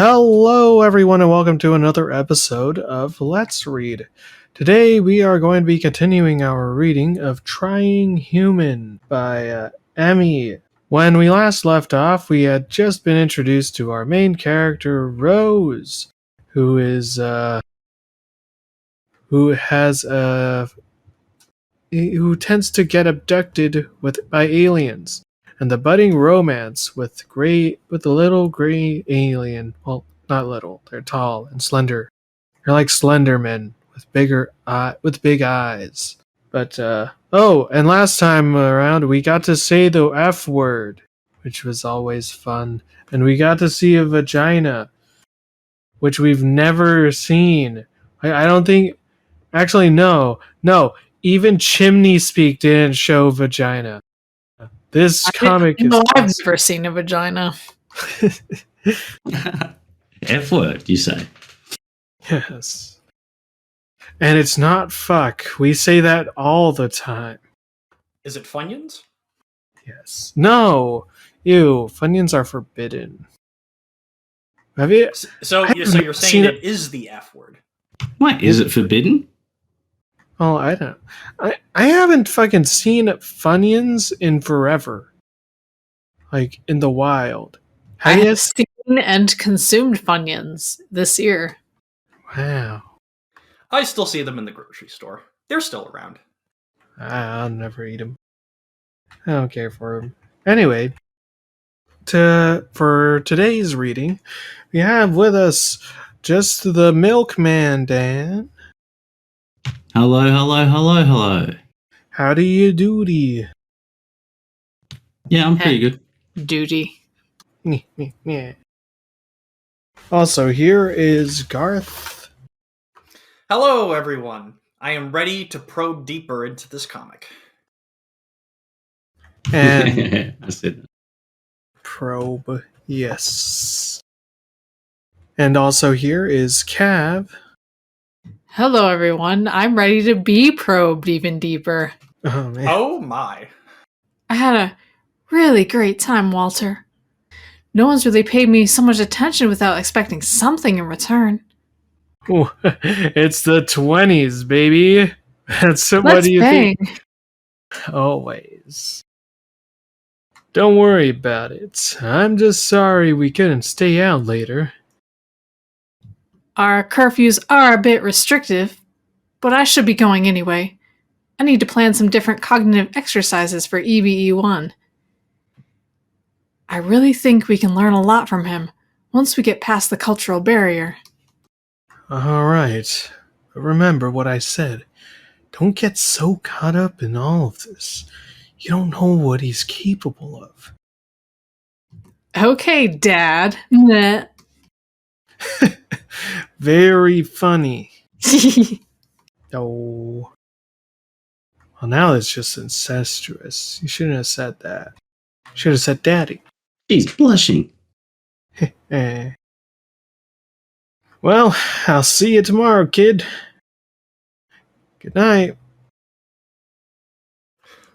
Hello, everyone, and welcome to another episode of Let's Read. Today, we are going to be continuing our reading of Trying Human by Emmy. When we last left off, we had just been introduced to our main character, Rose, who is who tends to get abducted by aliens, and the budding romance with the little gray alien. Well, not little; they're tall and slender. They're like Slendermen with big eyes. But and last time around we got to say the F word, which was always fun, and we got to see a vagina, which we've never seen. I don't think. Actually, no. Even Chimney Speak didn't show vagina. This comic is I've awesome. never seen a vagina. F word, you say? Yes. And it's not fuck. We say that all the time. Is it Funyuns? Yes. No. Ew. Funyuns are forbidden. Have you? So you're saying it is the F word? Wait, is it forbidden? Oh, I don't. I haven't fucking seen Funyuns in forever. Like in the wild. I have seen and consumed Funyuns this year. Wow. I still see them in the grocery store. They're still around. I'll never eat them. I don't care for them. Anyway, for today's reading, we have with us just the milkman, Dan. Hello. How do you doody? Yeah, I'm pretty good. Duty. Yeah. Also, here is Garth. Hello, everyone. I am ready to probe deeper into this comic. And I said probe, yes. And also here is Cav. Hello, everyone. I'm ready to be probed even deeper. Oh, man. Oh my. I had a really great time, Walter. No one's really paid me so much attention without expecting something in return. Ooh, it's the 20s, baby. What Let's do you bang. think? Always. Don't worry about it. I'm just sorry we couldn't stay out later. Our curfews are a bit restrictive, but I should be going anyway. I need to plan some different cognitive exercises for EBE1. I really think we can learn a lot from him once we get past the cultural barrier. All right. But remember what I said. Don't get so caught up in all of this. You don't know what he's capable of. Okay, Dad. Meh. Very funny. Oh. Well, now it's just incestuous. You shouldn't have said that. You should have said daddy. she's blushing. Eh. Well, I'll see you tomorrow, kid. Good night.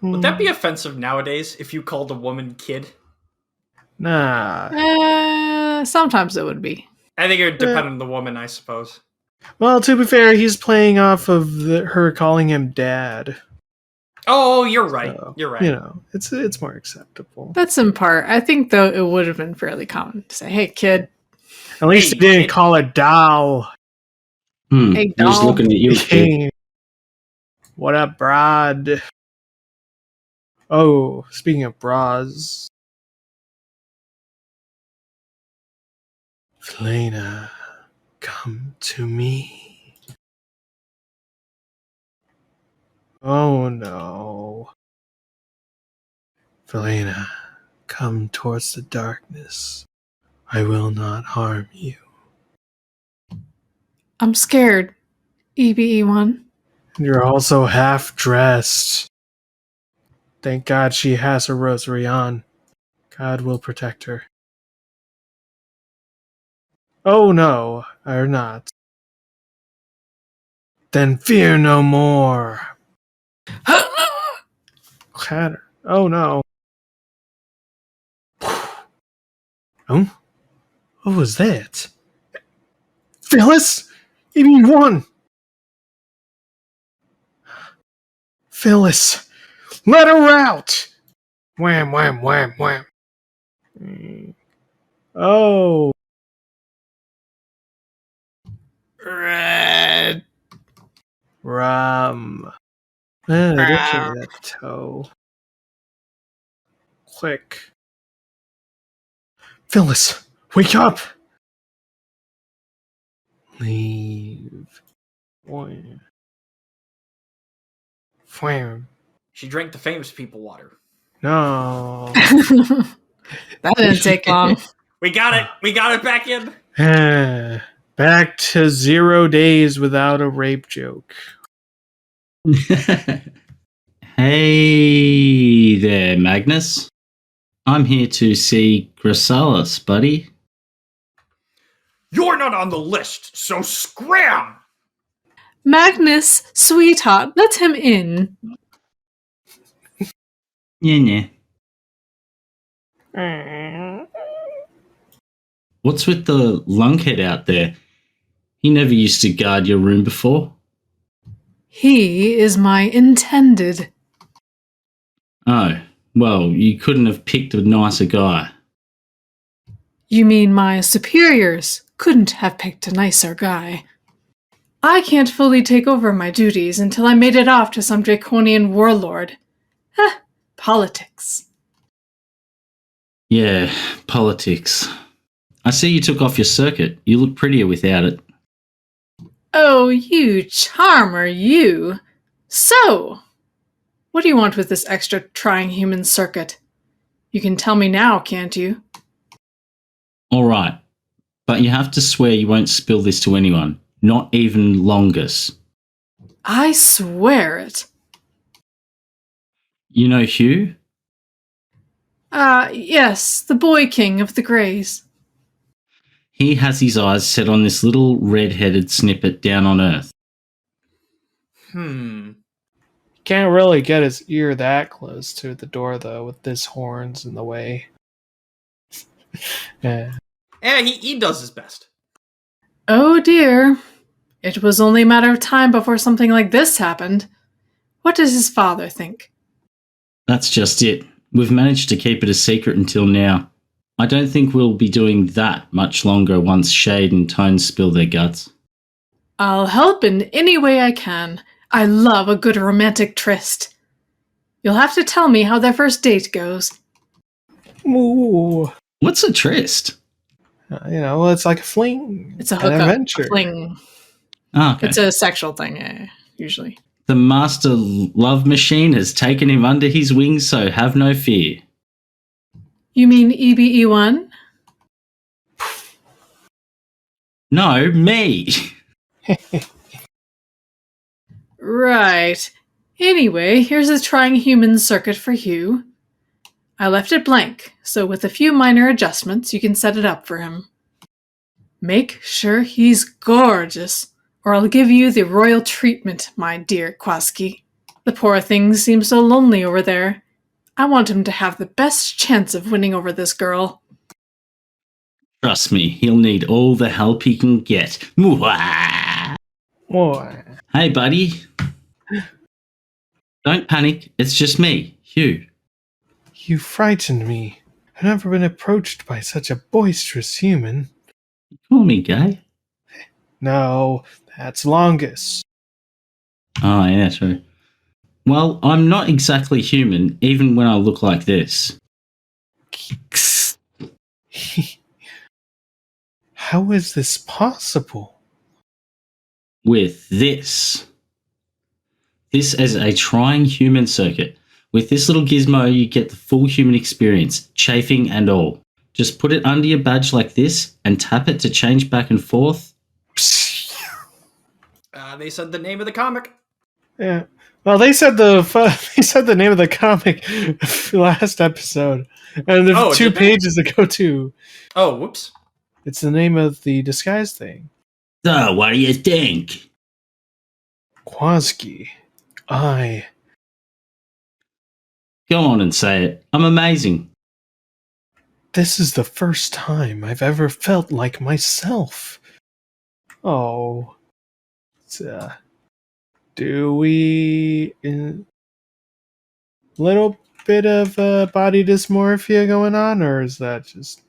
Would that be offensive nowadays if you called a woman kid? Nah. Sometimes it would be. I think it would depend on the woman, I suppose. Well, to be fair, he's playing off of her calling him dad. Oh, you're right. So, You're right. You know, it's more acceptable. That's in part. I think, though, it would have been fairly common to say, hey, kid. At least he didn't call it doll. Hey, I'm just doll. looking at you, kid. What up, broad? Oh, speaking of bras. Felina, come to me. Oh no. Felina, come towards the darkness. I will not harm you. I'm scared. EBE1. You're also half dressed. Thank God she has her rosary on. God will protect her. Oh no, or not. Then fear no more. Clatter. Oh no. Oh? What was that? Phyllis? EB1! Phyllis! Let her out! Wham, wham, wham, wham. Oh. Red. Rum. Don't show me that toe. Click. Phyllis, wake up! Leave. Wham. Wham. She drank the famous people water. No. That didn't take long. We got it. We got it back in. Back to 0 days without a rape joke. Hey there, Magnus. I'm here to see Chrysalis, buddy. You're not on the list, so scram! Magnus, sweetheart, let him in. Yeah. What's with the lunkhead out there? He never used to guard your room before. He is my intended. Oh, well, you couldn't have picked a nicer guy. You mean my superiors couldn't have picked a nicer guy. I can't fully take over my duties until I made it off to some draconian warlord. Politics. Yeah, politics. I see you took off your circuit. You look prettier without it. Oh, you charmer, you. So, what do you want with this extra trying human circuit? You can tell me now, can't you? All right, but you have to swear you won't spill this to anyone, not even Longus. I swear it. You know Hugh? Yes, the boy king of the Greys. He has his eyes set on this little red-headed snippet down on Earth. Can't really get his ear that close to the door, though, with his horns in the way. Yeah. He does his best. Oh dear. It was only a matter of time before something like this happened. What does his father think? That's just it. We've managed to keep it a secret until now. I don't think we'll be doing that much longer once Shade and Tone spill their guts. I'll help in any way I can. I love a good romantic tryst. You'll have to tell me how their first date goes. Ooh. What's a tryst? It's like a fling. It's a an hookup, adventure. a fling. Oh, okay. It's a sexual thing, usually. The master love machine has taken him under his wings, so have no fear. You mean EBE1? No, me! Right. Anyway, here's a trying human circuit for Hugh. I left it blank, so with a few minor adjustments, you can set it up for him. Make sure he's gorgeous, or I'll give you the royal treatment, my dear Kwaski. The poor thing seems so lonely over there. I want him to have the best chance of winning over this girl. Trust me, he'll need all the help he can get. Mwah! Boy. Hey, buddy. Don't panic, it's just me, Hugh. You frightened me. I've never been approached by such a boisterous human. Call me gay. No, that's Longus. Oh, yeah, true. Well, I'm not exactly human, even when I look like this. How is this possible? With this. This is a trying human circuit. With this little gizmo, you get the full human experience, chafing and all. Just put it under your badge like this and tap it to change back and forth. They said the name of the comic. Yeah. Well, they said the name of the comic last episode, and the two did they? pages to go to. Oh, whoops. It's the name of the disguise thing. So, what do you think? Kwaski. Go on and say it. I'm amazing. This is the first time I've ever felt like myself. Oh. Do we... little bit of body dysmorphia going on, or is that just...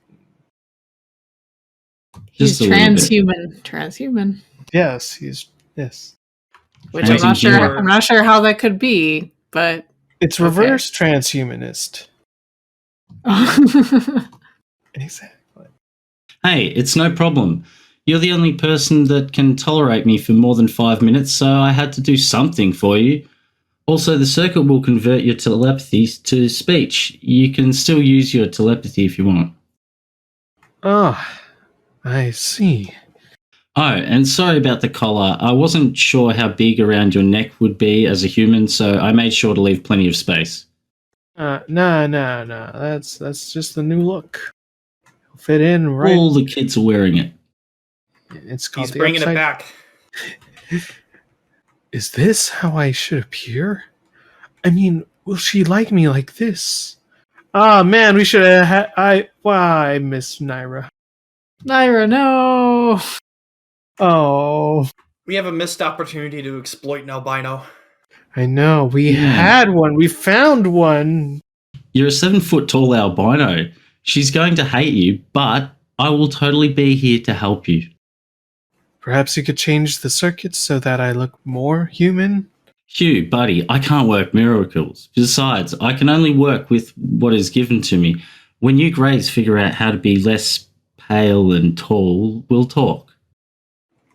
He's Just a little bit. transhuman, Yes, he's... Yes. which I'm not Transhuman. sure. I'm not sure how that could be, but It's Okay. reverse transhumanist. Exactly. Hey, it's no problem. You're the only person that can tolerate me for more than 5 minutes, so I had to do something for you. Also, the circuit will convert your telepathy to speech. You can still use your telepathy if you want. Oh, I see. Oh, and sorry about the collar. I wasn't sure how big around your neck would be as a human, so I made sure to leave plenty of space. No. That's just the new look. It'll fit in right. All the kids are wearing it. It's called He's the bringing upside. it back. Is this how I should appear? I mean, will she like me like this? Ah, man, we should have had... I miss Naira. Naira, no. Oh, We have a missed opportunity to exploit an albino. I know. We Yeah. had one. We found one. You're a 7-foot tall albino. She's going to hate you, but I will totally be here to help you. Perhaps you could change the circuits so that I look more human? Hugh, buddy, I can't work miracles. Besides, I can only work with what is given to me. When you greys figure out how to be less pale and tall, we'll talk.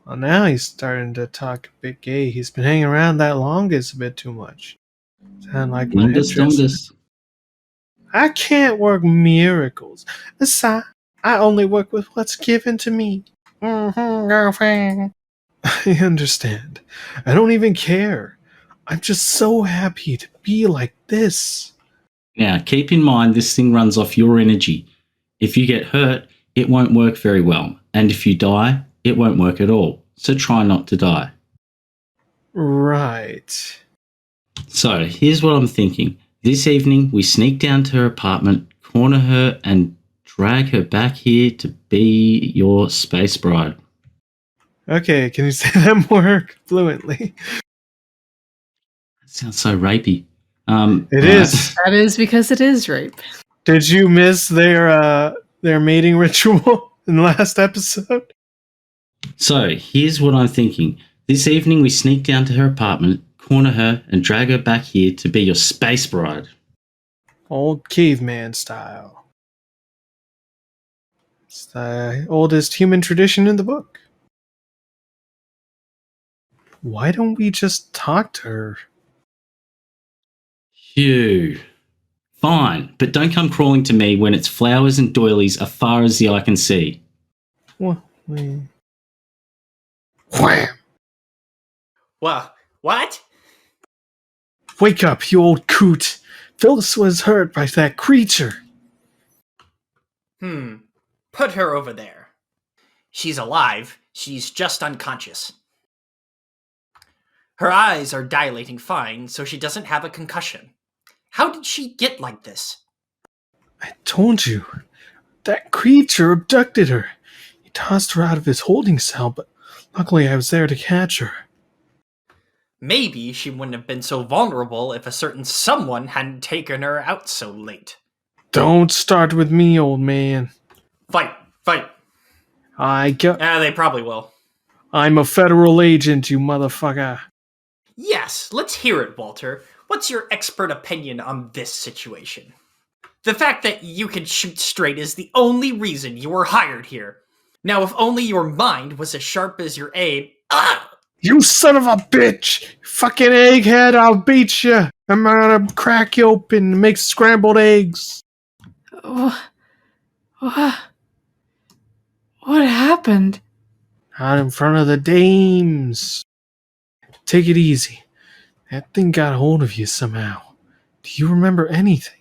Well, now he's starting to talk a bit gay. He's been hanging around that long. It's a bit too much. Sound like my Dingus interest. dongus. I can't work miracles. Besides, I only work with what's given to me. Girlfriend. I understand. I don't even care. I'm just so happy to be like this. Now, keep in mind this thing runs off your energy. If you get hurt, it won't work very well. And if you die, it won't work at all. So try not to die. Right. So here's what I'm thinking. This evening, we sneak down to her apartment, corner her, and drag her back here to be your space bride. Okay, can you say that more fluently? That sounds so rapey. It is. That is because it is rape. Did you miss their mating ritual in the last episode? So here's what I'm thinking. This evening, we sneak down to her apartment, corner her, and drag her back here to be your space bride. Old caveman style. It's the oldest human tradition in the book. Why don't we just talk to her? Hugh. Fine, but don't come crawling to me when it's flowers and doilies as far as the eye can see. Wham! Wham! What? Wake up, you old coot! Phyllis was hurt by that creature. Put her over there. She's alive. She's just unconscious. Her eyes are dilating fine, so she doesn't have a concussion. How did she get like this? I told you. That creature abducted her. He tossed her out of his holding cell, but luckily I was there to catch her. Maybe she wouldn't have been so vulnerable if a certain someone hadn't taken her out so late. Don't start with me, old man. Fight. They probably will. I'm a federal agent, you motherfucker. Yes, let's hear it, Walter. What's your expert opinion on this situation? The fact that you can shoot straight is the only reason you were hired here. Now, if only your mind was as sharp as your aim... You son of a bitch! Fucking egghead, I'll beat you! I'm gonna crack you open and make scrambled eggs. What happened? Not in front of the dames. Take it easy. That thing got hold of you somehow. Do you remember anything?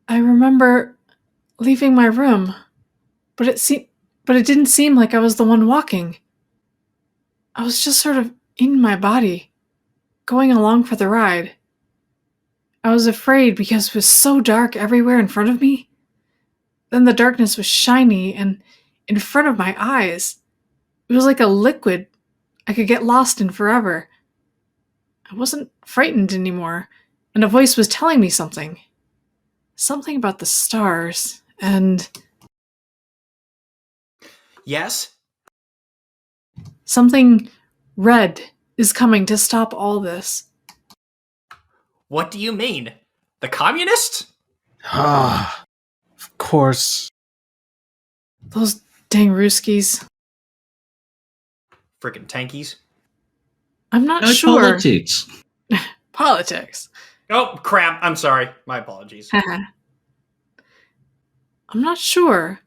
I remember leaving my room, but it didn't seem like I was the one walking. I was just sort of in my body, going along for the ride. I was afraid because it was so dark everywhere in front of me. Then the darkness was shiny and in front of my eyes. It was like a liquid I could get lost in forever. I wasn't frightened anymore, and a voice was telling me something. Something about the stars, and Yes? something red is coming to stop all this. What do you mean? The communists? Ah, of course. Those dang Ruskies. Frickin' tankies. I'm not No sure. politics. Politics. Oh, crap. I'm sorry. My apologies. I'm not sure.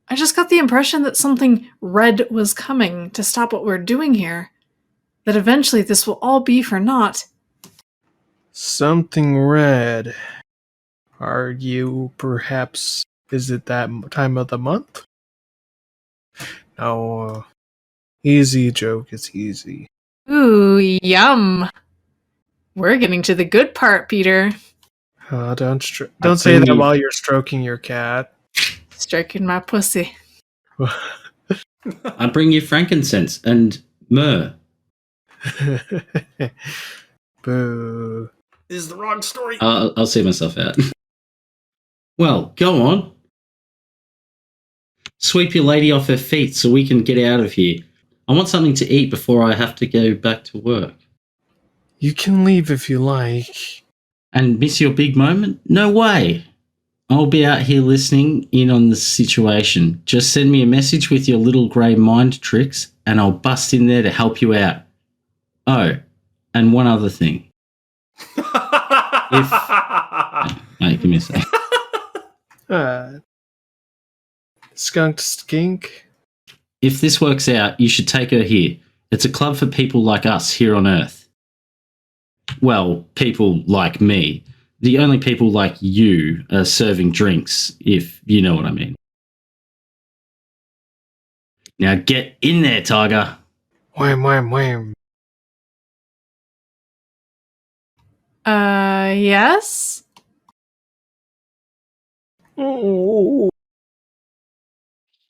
I just got the impression that something red was coming to stop what we're doing here. That eventually this will all be for naught. Something red. Are you perhaps... Is it that time of the month? No. Easy joke, it's easy. Ooh, yum. We're getting to the good part, Peter. Don't say that while you're stroking your cat. Stroking my pussy. I bring you frankincense and myrrh. Boo. This is the wrong story. I'll see myself out. Well, go on. Sweep your lady off her feet so we can get out of here. I want something to eat before I have to go back to work. You can leave if you like. And miss your big moment? No way. I'll be out here listening in on the situation. Just send me a message with your little grey mind tricks and I'll bust in there to help you out. Oh, and one other thing. Wait, give me a sec. Skunked skink. If this works out, you should take her here. It's a club for people like us here on Earth. Well, people like me. The only people like you are serving drinks, if you know what I mean. Now get in there, Tiger. Wham, wham, wham. Yes? Oh.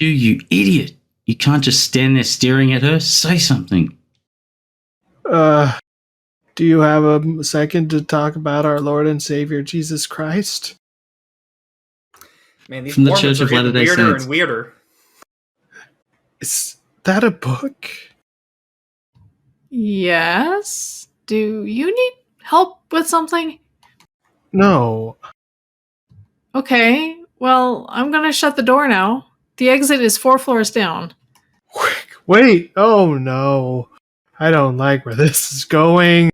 You idiot. You can't just stand there staring at her. Say something. Do you have a second to talk about our Lord and Savior Jesus Christ? Man, these From the Mormons Church are of getting Latter-day weirder Saints. and weirder. Is that a book? Yes? Do you need help with something? No. Okay, well, I'm gonna shut the door now. The exit is 4 floors down. Wait. Oh no. I don't like where this is going.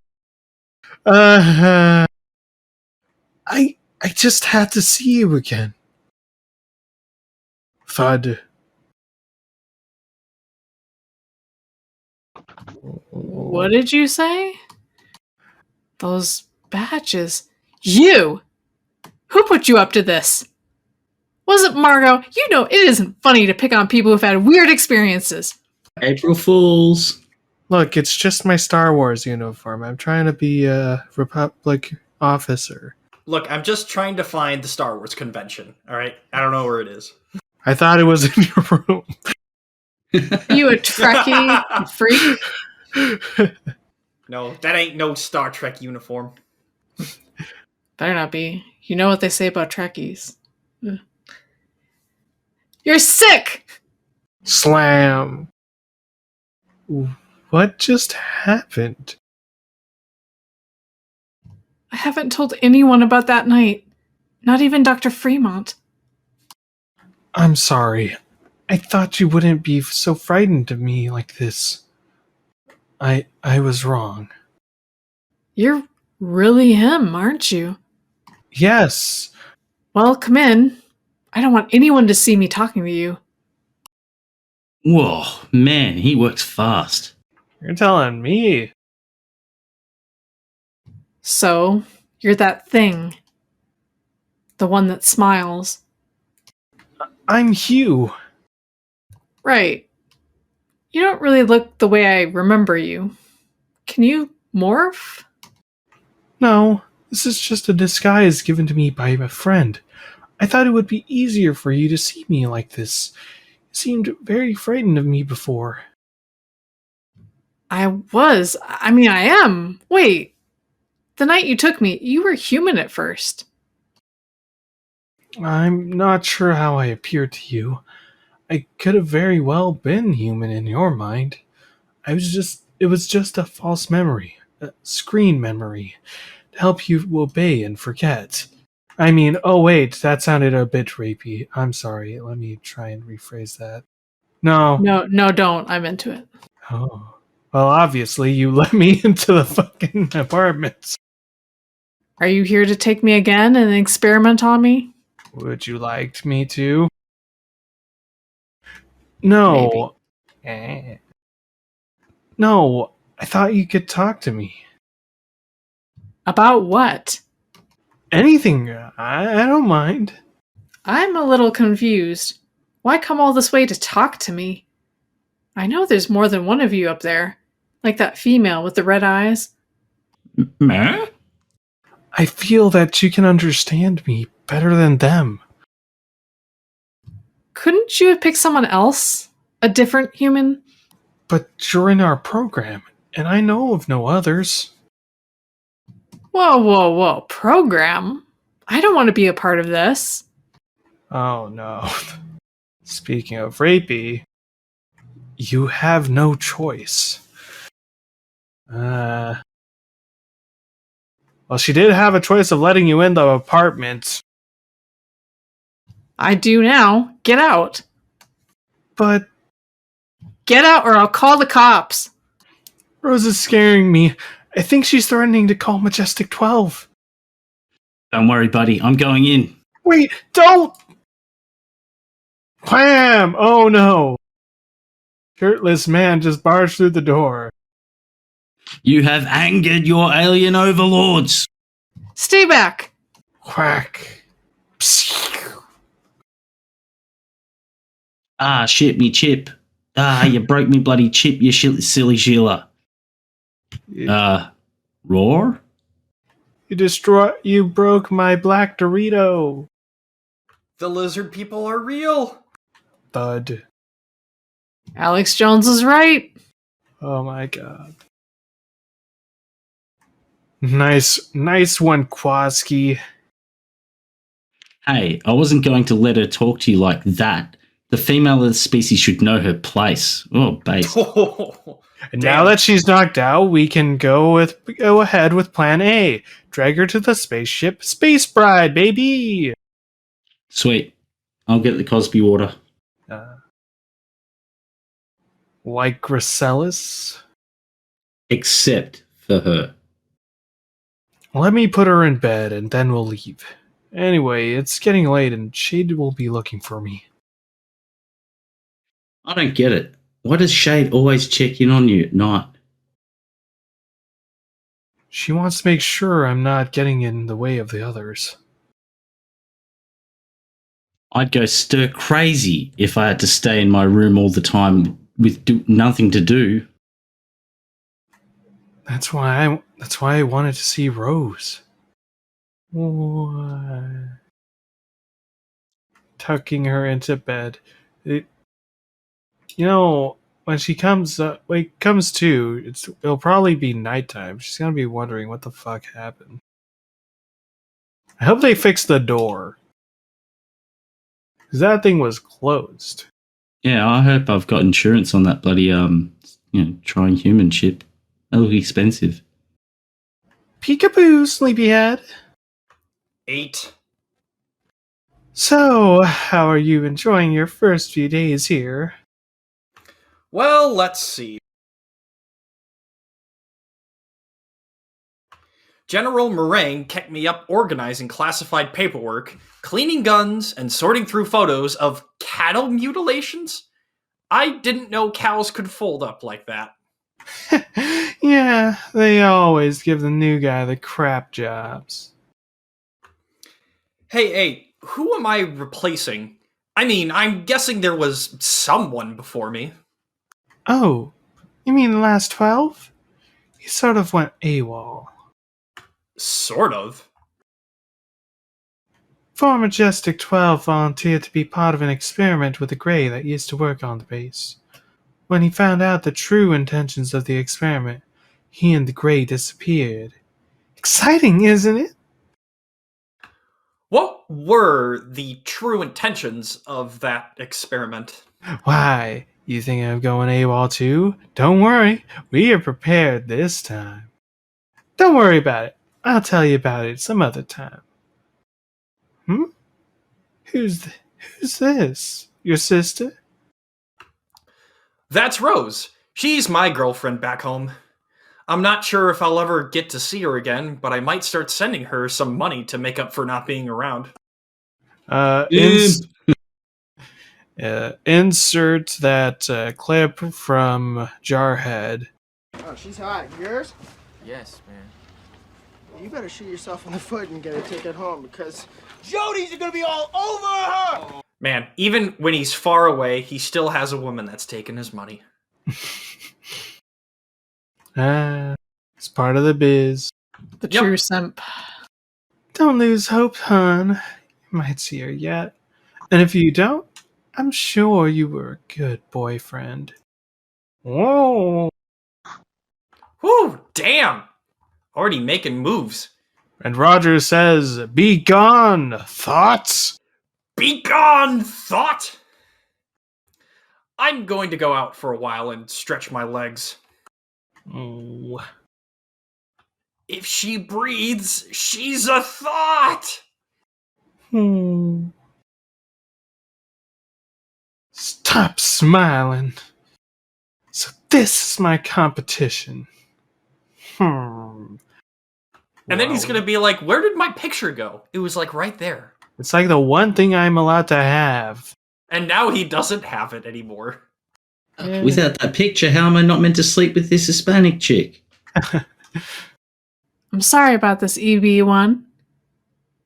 I just had to see you again. Thud. What did you say? Those badges. You! Who put you up to this? Was it Margot? You know it isn't funny to pick on people who've had weird experiences. April Fools. Look, it's just my Star Wars uniform. I'm trying to be a Republic officer. Look, I'm just trying to find the Star Wars convention, alright? I don't know where it is. I thought it was in your room. You a Trekkie freak? No, that ain't no Star Trek uniform. Better not be. You know what they say about Trekkies. You're sick! Slam. What just happened? I haven't told anyone about that night. Not even Dr. Fremont. I'm sorry. I thought you wouldn't be so frightened of me like this. I was wrong. You're really him, aren't you? Yes. Well, come in. I don't want anyone to see me talking to you. Whoa, man, he works fast. You're telling me. So, you're that thing. The one that smiles. I'm Hugh. Right. You don't really look the way I remember you. Can you morph? No, this is just a disguise given to me by a friend. I thought it would be easier for you to see me like this. You seemed very frightened of me before. I was. I mean, I am. Wait. The night you took me, you were human at first. I'm not sure how I appear to you. I could have very well been human in your mind. It was just a false memory, a screen memory, to help you obey and forget. I mean, oh wait, that sounded a bit rapey. I'm sorry, let me try and rephrase that. No. No, don't. I'm into it. Oh. Well, obviously, you let me into the fucking apartment. Are you here to take me again and experiment on me? Would you like me to? Maybe. No. No, I thought you could talk to me. About what? Anything, I don't mind. I'm a little confused. Why come all this way to talk to me? I know there's more than one of you up there. Like that female with the red eyes. Meh? I feel that you can understand me better than them. Couldn't you have picked someone else? A different human? But you're in our program, and I know of no others. Whoa. Program? I don't want to be a part of this. Oh no. Speaking of rapey, you have no choice. Well, she did have a choice of letting you in the apartment, I do now. Get out. but Get out or I'll call the cops. Rose is scaring me. I think she's threatening to call Majestic 12. Don't worry, buddy. I'm going in. Wait, don't! Wham! Oh no! Shirtless man just barged through the door. You have angered your alien overlords. Stay back. Quack. Ah, shit, me chip. Ah, you broke me bloody chip, you silly Sheila. Roar? You broke my black Dorito. The lizard people are real. Thud. Alex Jones is right. Oh my god. Nice one, Kwaski. Hey, I wasn't going to let her talk to you like that. The female of the species should know her place. Oh, base. And now that she's knocked out, we can go ahead with plan A. Drag her to the spaceship. Space Bride, baby! Sweet. I'll get the Cosby water. Like Gracelis? Except for her. Let me put her in bed and then we'll leave. Anyway, it's getting late and Shade will be looking for me. I don't get it. Why does Shade always check in on you at night? She wants to make sure I'm not getting in the way of the others. I'd go stir crazy if I had to stay in my room all the time with nothing to do. That's why I wanted to see Rose. What? Tucking her into bed. When she comes to, it'll probably be nighttime. She's gonna be wondering what the fuck happened. I hope they fixed the door. Because that thing was closed. Yeah, I hope I've got insurance on that bloody, trying human ship. That look expensive. Peekaboo, sleepyhead. 8. So, how are you enjoying your first few days here? Well, let's see. General Meringue kept me up organizing classified paperwork, cleaning guns, and sorting through photos of cattle mutilations. I didn't know cows could fold up like that. Yeah, they always give the new guy the crap jobs. Hey, who am I replacing? I mean, I'm guessing there was someone before me. Oh, you mean the last 12? He sort of went AWOL. Sort of. Former Majestic 12 volunteered to be part of an experiment with the Grey that used to work on the base. When he found out the true intentions of the experiment, he and the Grey disappeared. Exciting, isn't it? What were the true intentions of that experiment? Why, you think I'm going AWOL too? Don't worry, we are prepared this time. Don't worry about it. I'll tell you about it some other time. Hmm? Who's this? Your sister? That's Rose. She's my girlfriend back home. I'm not sure if I'll ever get to see her again, but I might start sending her some money to make up for not being around. Insert that clip from Jarhead. Oh, she's hot. Yours? Yes, man. You better shoot yourself in the foot and get a ticket home because Jody's are gonna be all over her! Man, even when he's far away, he still has a woman that's taking his money. It's part of the biz. The Yep. true simp. Don't lose hope, hon. You might see her yet. And if you don't, I'm sure you were a good boyfriend. Whoa! Whew, damn! Already making moves. And Roger says, "Be gone, thoughts!" Be gone, thought! I'm going to go out for a while and stretch my legs. Oh. If she breathes, she's a thought! Stop smiling. So this is my competition. And then he's gonna be like, where did my picture go? It was like right there. It's like the one thing I'm allowed to have. And now he doesn't have it anymore. Without that picture, how am I not meant to sleep with this Hispanic chick? I'm sorry about this, EB1.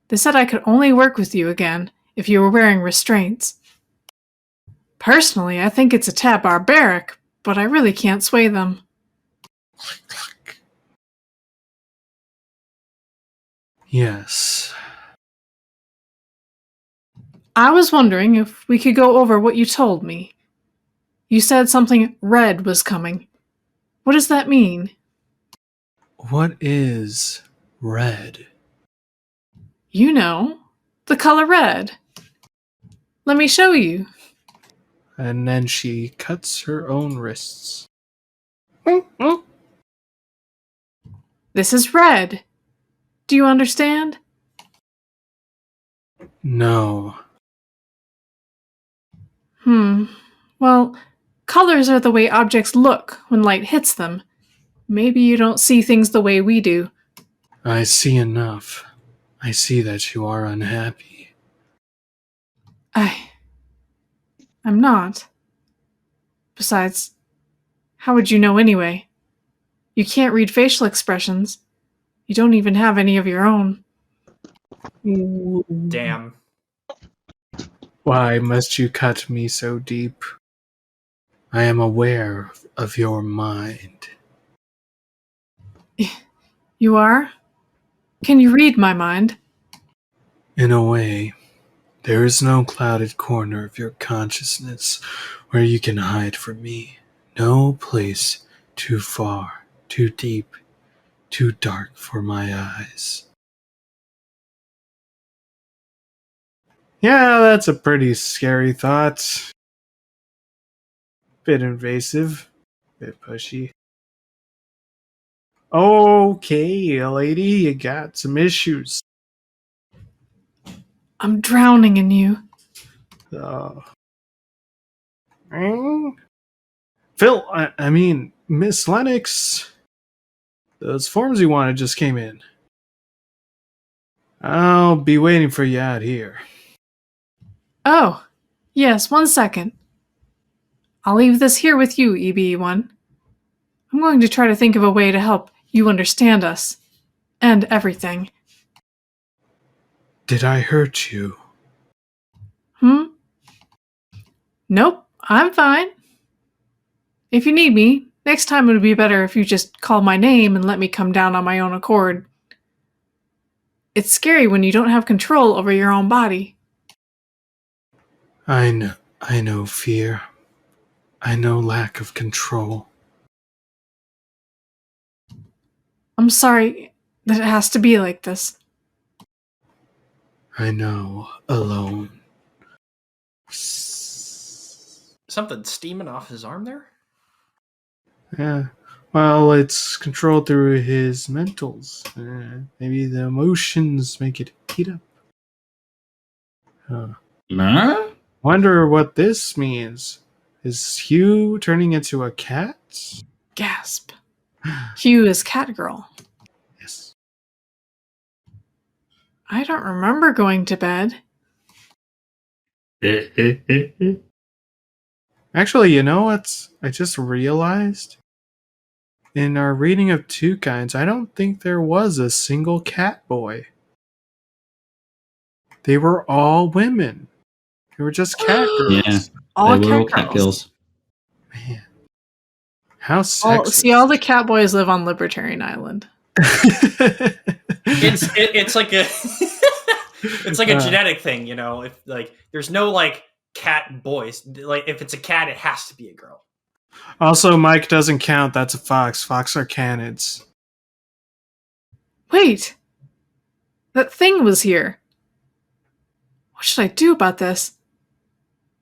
They said I could only work with you again if you were wearing restraints. Personally, I think it's a tad barbaric, but I really can't sway them. Yes. I was wondering if we could go over what you told me. You said something red was coming. What does that mean? What is red? You know, the color red. Let me show you. And then she cuts her own wrists. This is red. Do you understand? No. Well, colors are the way objects look when light hits them. Maybe you don't see things the way we do. I see enough. I see that you are unhappy. I'm not. Besides, how would you know anyway? You can't read facial expressions. You don't even have any of your own. Damn. Why must you cut me so deep? I am aware of your mind. You are? Can you read my mind? In a way, there is no clouded corner of your consciousness where you can hide from me. No place too far, too deep, too dark for my eyes. Yeah, that's a pretty scary thought. Bit invasive, bit pushy. Okay, lady, you got some issues. I'm drowning in you. Phil, I mean, Miss Lennox, those forms you wanted just came in. I'll be waiting for you out here. Oh, yes, 1 second. I'll leave this here with you, EB1. I'm going to try to think of a way to help you understand us. And everything. Did I hurt you? Nope, I'm fine. If you need me, next time it would be better if you just call my name and let me come down on my own accord. It's scary when you don't have control over your own body. I know fear. I know lack of control. I'm sorry that it has to be like this. I know alone. Something steaming off his arm there? Yeah. Well, it's controlled through his mentals. Maybe the emotions make it heat up. Huh? Wonder what this means. Is Hugh turning into a cat? Gasp. Hugh is Catgirl. Yes. I don't remember going to bed. Actually, you know what? I just realized in our reading of Two Kinds, I don't think there was a single cat boy. They were all women. They were just cat Yeah, girls. All they were all cat cat girls. girls. Man, how All sexist. the cat boys live on Libertarian Island. It's like a it's like a Uh. genetic thing, you know. If like there's no like cat boys. Like if it's a cat, it has to be a girl. Also, Mike doesn't count. That's a fox. Fox are canids. Wait! That thing was here. What should I do about this?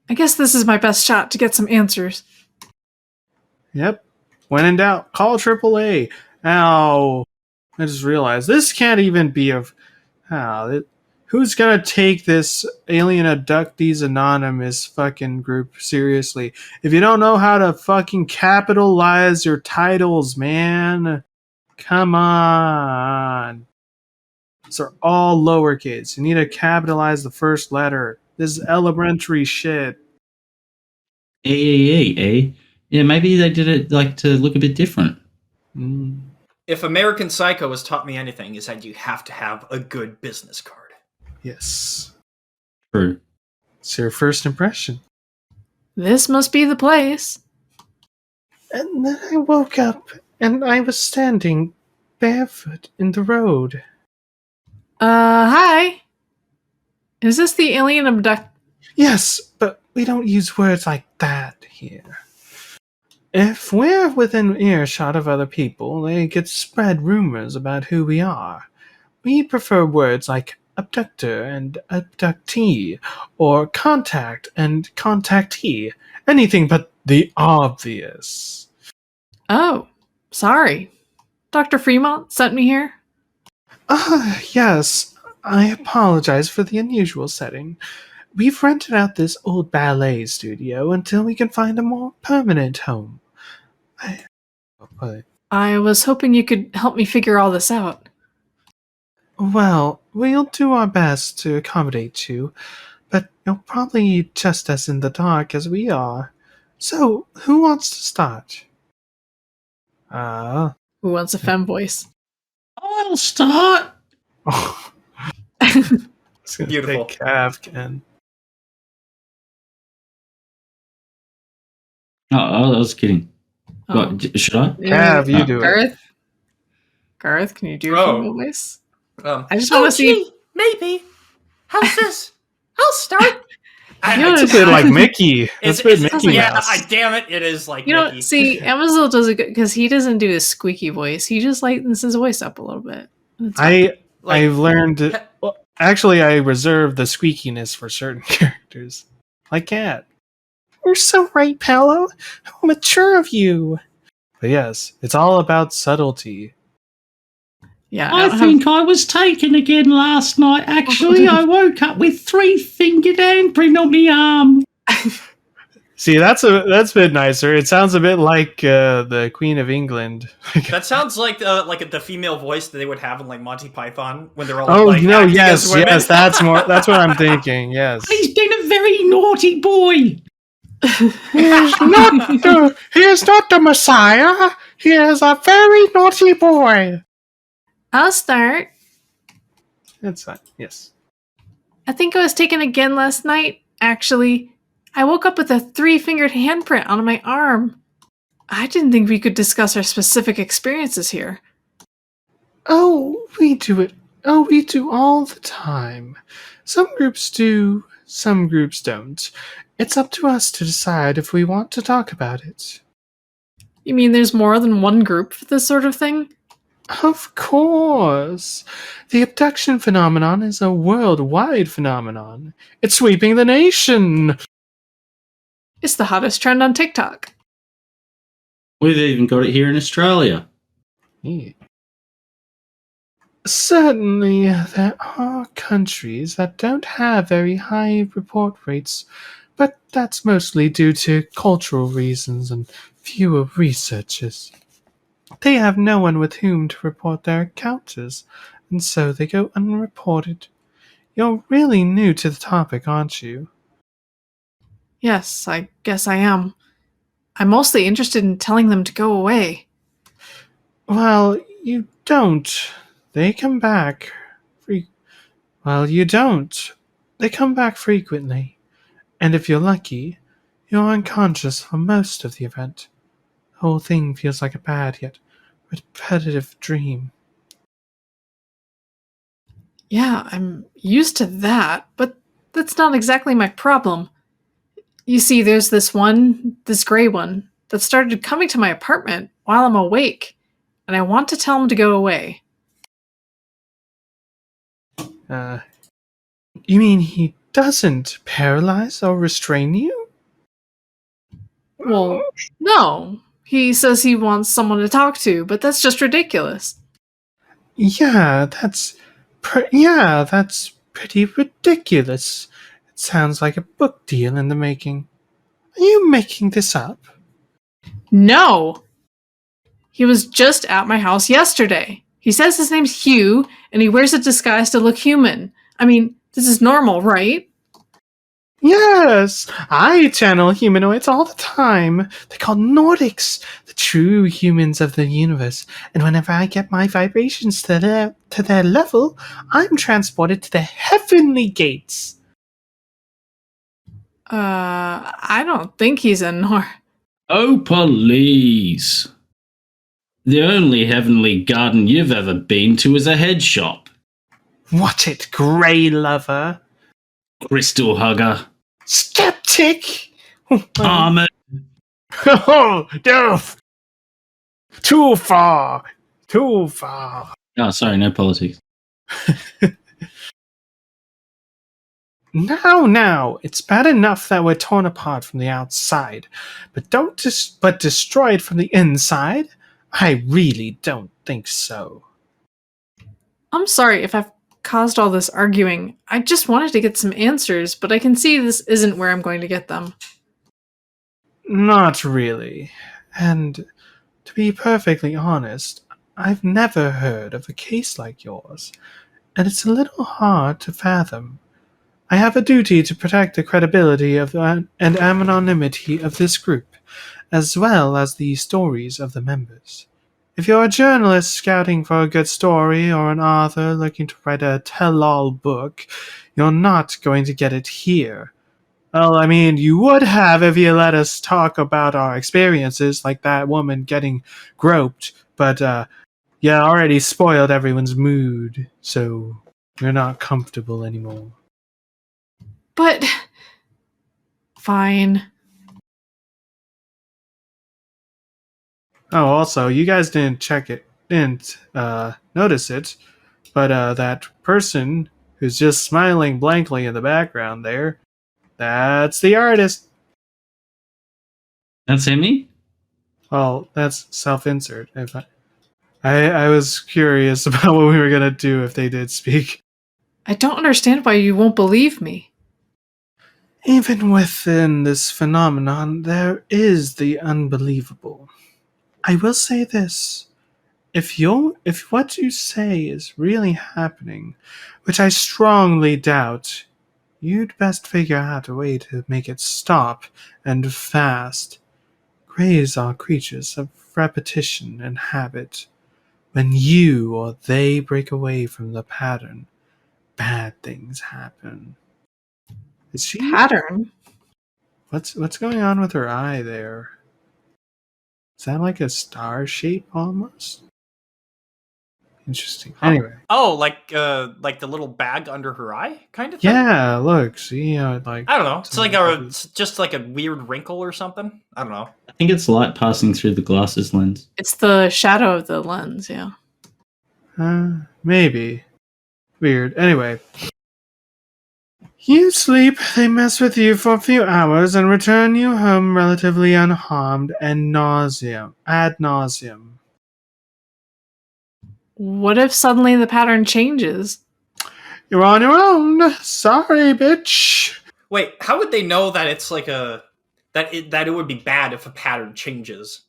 I guess this is my best shot to get some answers. Yep. When in doubt, call AAA. Ow. I just realized this can't even be a. Who's gonna take this Alien Abductees Anonymous fucking group seriously? If you don't know how to fucking capitalize your titles, man. Come on. These are all lowercase. You need to capitalize the first letter. This is elementary shit. Eh? Yeah, maybe they did it like to look a bit different. Mm. If American Psycho has taught me anything, is that you have to have a good business card. Yes. True. It's your first impression. This must be the place. And then I woke up and I was standing barefoot in the road. Hi? Is this the alien abduct? Yes, but we don't use words like that here. If we're within earshot of other people, they could spread rumors about who we are. We prefer words like abductor and abductee, or contact and contactee. Anything but the obvious. Oh, sorry. Dr. Fremont sent me here? Yes. I apologize for the unusual setting. We've rented out this old ballet studio until we can find a more permanent home. I was hoping you could help me figure all this out. Well, we'll do our best to accommodate you, but you're probably just as in the dark as we are. So, who wants to start? Who wants a femme voice? I'll start. Oh. It's gonna Beautiful. take Cav, Ken. Oh, I was kidding. Oh. What, should I? Cav, you do it. Gareth? Gareth, can you do a female voice? I just want to see. Maybe. How's this? I'll start. It's a bit like Mickey. It's a bit Mickey Yeah, Mouse. damn it, it is like You Mickey. know, see, Amazil does it good because he doesn't do his squeaky voice. He just lightens his voice up a little bit. It's fine. I've learned. Well, actually, I reserve the squeakiness for certain characters, like Cat. You're so right, Paolo. How mature of you. But yes, it's all about subtlety. Yeah, I think I was taken again last night. Actually, I woke up with 3-fingered handprint on my arm. See, that's a bit nicer. It sounds a bit like the Queen of England. That sounds like the female voice that they would have in like Monty Python when they're all Oh like no! acting Yes, as women. yes, that's more. That's what I'm thinking. Yes. He's been a very naughty boy. He is not the Messiah. He is a very naughty boy. I'll start. That's fine. Yes. I think I was taken again last night, actually. I woke up with a 3-fingered handprint on my arm. I didn't think we could discuss our specific experiences here. Oh, we do it. Oh, we do all the time. Some groups do, Some groups don't. It's up to us to decide if we want to talk about it. You mean there's more than one group for this sort of thing? Of course. The abduction phenomenon is a worldwide phenomenon. It's sweeping the nation. It's the hottest trend on TikTok. We've even got it here in Australia. Yeah. Certainly, there are countries that don't have very high report rates, but that's mostly due to cultural reasons and fewer researchers. They have no one with whom to report their encounters, and so they go unreported. You're really new to the topic, aren't you? Yes, I guess I am. I'm mostly interested in telling them to go away. Well, you don't. They come back. Well, you don't. They come back frequently, and if you're lucky, you're unconscious for most of the event. The whole thing feels like a bad yet repetitive dream. Yeah, I'm used to that, but that's not exactly my problem. You see, there's this gray one, that started coming to my apartment while I'm awake, and I want to tell him to go away. Uh, you mean he doesn't paralyze or restrain you? Well, no. He says he wants someone to talk to, but that's just ridiculous. Yeah, that's pretty ridiculous. It sounds like a book deal in the making. Are you making this up? No! He was just at my house yesterday. He says his name's Hugh, and he wears a disguise to look human. I mean, this is normal, right? Yes, I channel humanoids all the time. They're called Nordics, the true humans of the universe. And whenever I get my vibrations to their level, I'm transported to the heavenly gates. I don't think he's a Nor. Oh, please. The only heavenly garden you've ever been to is a head shop. What it, Grey Lover? Crystal hugger. Skeptic! Armored. Oh, no! Too far! Too far! Oh, sorry, no politics. Now, it's bad enough that we're torn apart from the outside, but but destroyed from the inside? I really don't think so. I'm sorry if I've caused all this arguing. I just wanted to get some answers, but I can see this isn't where I'm going to get them. Not really. And to be perfectly honest, I've never heard of a case like yours, and it's a little hard to fathom. I have a duty to protect the credibility of and anonymity of this group, as well as the stories of the members. If you're a journalist scouting for a good story or an author looking to write a tell-all book, you're not going to get it here. Well, I mean, you would have if you let us talk about our experiences, like that woman getting groped, but you already spoiled everyone's mood, so we're not comfortable anymore. But. Fine. Oh, also, you guys didn't notice it, but that person who's just smiling blankly in the background there, that's the artist. That's Emmy? Well, that's self-insert. I was curious about what we were gonna do if they did speak. I don't understand why you won't believe me. Even within this phenomenon, there is the unbelievable. I will say this. If what you say is really happening, which I strongly doubt, you'd best figure out a way to make it stop, and fast. Greys are creatures of repetition and habit. When you or they break away from the pattern, bad things happen. Is she? Pattern? What's going on with her eye there? Is that like a star shape almost? Interesting. Huh? Anyway. Oh, like the little bag under her eye, kind of thing. Yeah, look, see, like I don't know. It's just like a weird wrinkle or something. I don't know. I think it's light passing through the glasses lens. It's the shadow of the lens, yeah. Maybe. Weird. Anyway. You sleep, they mess with you for a few hours and return you home relatively unharmed and ad nauseum. What if suddenly the pattern changes? You're on your own. Sorry, bitch. Wait, how would they know that it's like that it would be bad if a pattern changes?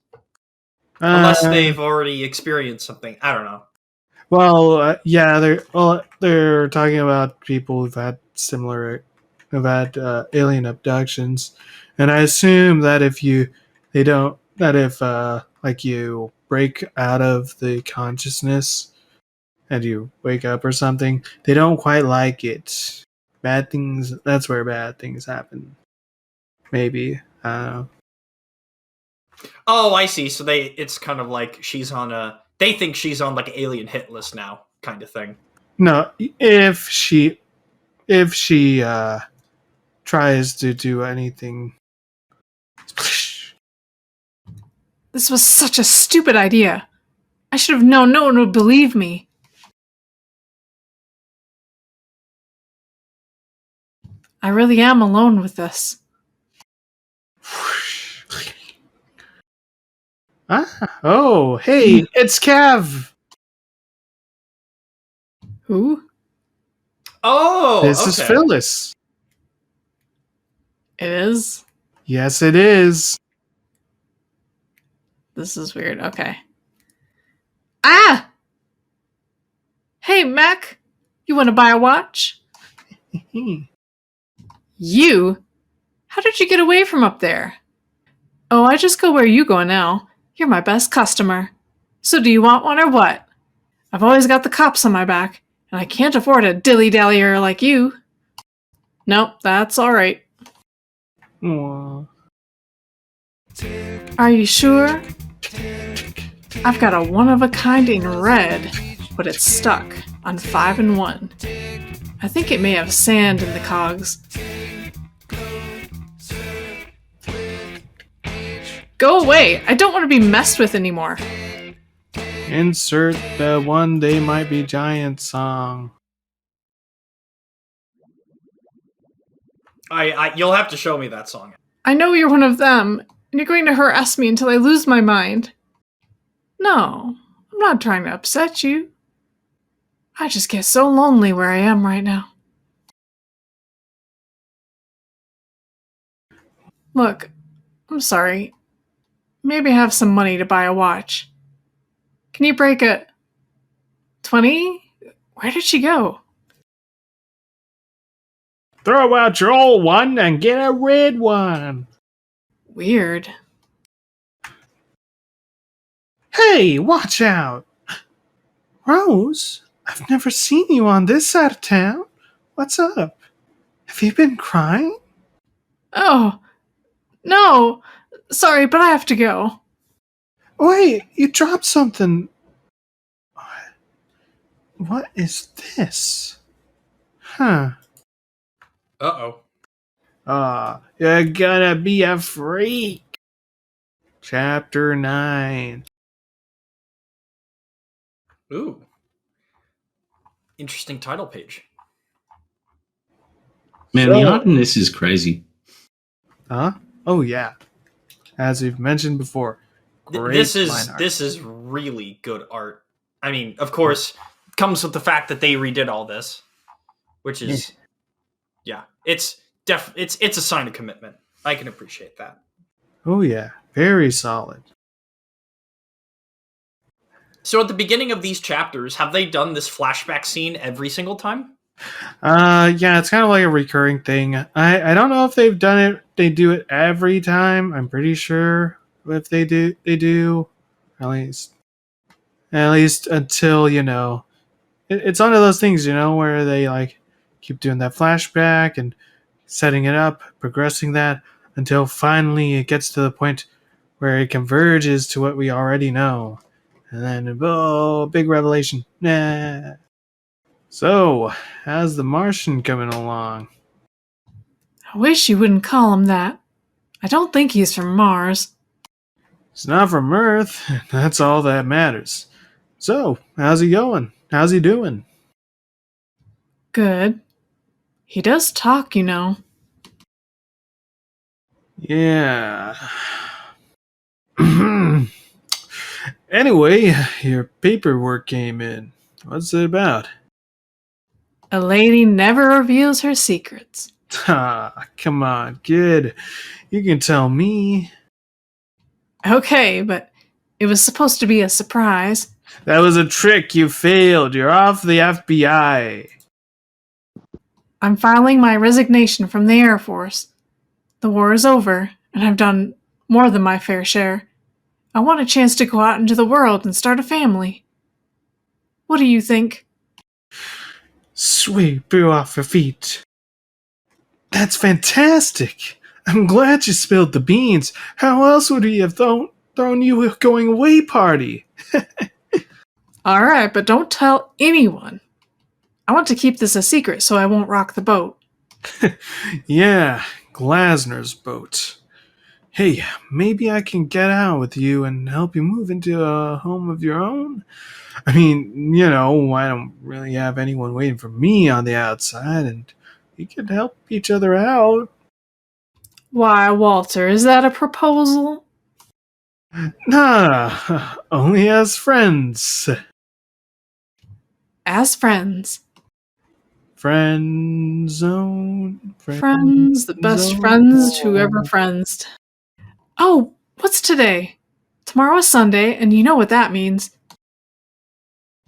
Unless they've already experienced something. I don't know. Well, yeah, they're talking about people who've had alien abductions, and I assume that if you break out of the consciousness and you wake up or something, they don't quite like it. Bad things. That's where bad things happen. Maybe. I don't know. Oh, I see. So it's kind of like they think she's on like an alien hit list now, kind of thing. No, if she tries to do anything. This was such a stupid idea. I should have known no one would believe me. I really am alone with this. Oh, hey, it's Kev. Who? Oh, This is okay. Phyllis. It is? Yes, it is. This is weird. Okay. Ah! Hey, Mac! You want to buy a watch? You? How did you get away from up there? Oh, I just go where you go now. You're my best customer. So do you want one or what? I've always got the cops on my back, and I can't afford a dilly-dallyer like you. Nope, that's alright. Aw. Are you sure? I've got a one-of-a-kind in red, but it's stuck on 5 and 1. I think it may have sand in the cogs. Go away! I don't want to be messed with anymore. Insert the One Day Might Be Giant song. You'll have to show me that song. I know you're one of them, and you're going to harass me until I lose my mind. No, I'm not trying to upset you. I just get so lonely where I am right now. Look, I'm sorry. Maybe I have some money to buy a watch. Can you break a 20? Where did she go? Throw out your old one and get a red one. Weird. Hey, watch out. Rose, I've never seen you on this side of town. What's up? Have you been crying? Oh, no. Sorry, but I have to go. Wait, you dropped something. What is this? Huh. Uh-oh. You're gonna be a freak. Chapter 9. Ooh. Interesting title page. Man, the art in this is crazy. Huh? Oh yeah. As we've mentioned before, great This line art. is really good art. I mean, of course, comes with the fact that they redid all this, which is it's a sign of commitment. I can appreciate that. Oh yeah, very solid. So at the beginning of these chapters, have they done this flashback scene every single time? Yeah, it's kind of like a recurring thing. I don't know if they've done it. They do it every time. I'm pretty sure if they do. At least until it's one of those things where they like keep doing that flashback and setting it up, progressing that until finally it gets to the point where it converges to what we already know, and then, oh, big revelation. Nah. So, how's the Martian coming along? I wish you wouldn't call him that. I don't think he's from Mars. It's not from Earth. That's all that matters. So, how's he going? How's he doing? Good. He does talk, you know. Yeah. Anyway, your paperwork came in. What's it about? A lady never reveals her secrets. Ah, come on, kid. You can tell me. Okay, but it was supposed to be a surprise. That was a trick. You failed. You're off the FBI. I'm filing my resignation from the Air Force. The war is over, and I've done more than my fair share. I want a chance to go out into the world and start a family. What do you think? Sweep you off your feet. That's fantastic. I'm glad you spilled the beans. How else would he have thrown you a going away party? Alright, but don't tell anyone. I want to keep this a secret so I won't rock the boat. Yeah, Glasner's boat. Hey, maybe I can get out with you and help you move into a home of your own? I mean, I don't really have anyone waiting for me on the outside, and we could help each other out. Why, Walter, is that a proposal? Nah, only as friends. As friends. Friend zone. Friends, the best zone. friends who ever friends. Oh, what's today? Tomorrow is Sunday, and you know what that means.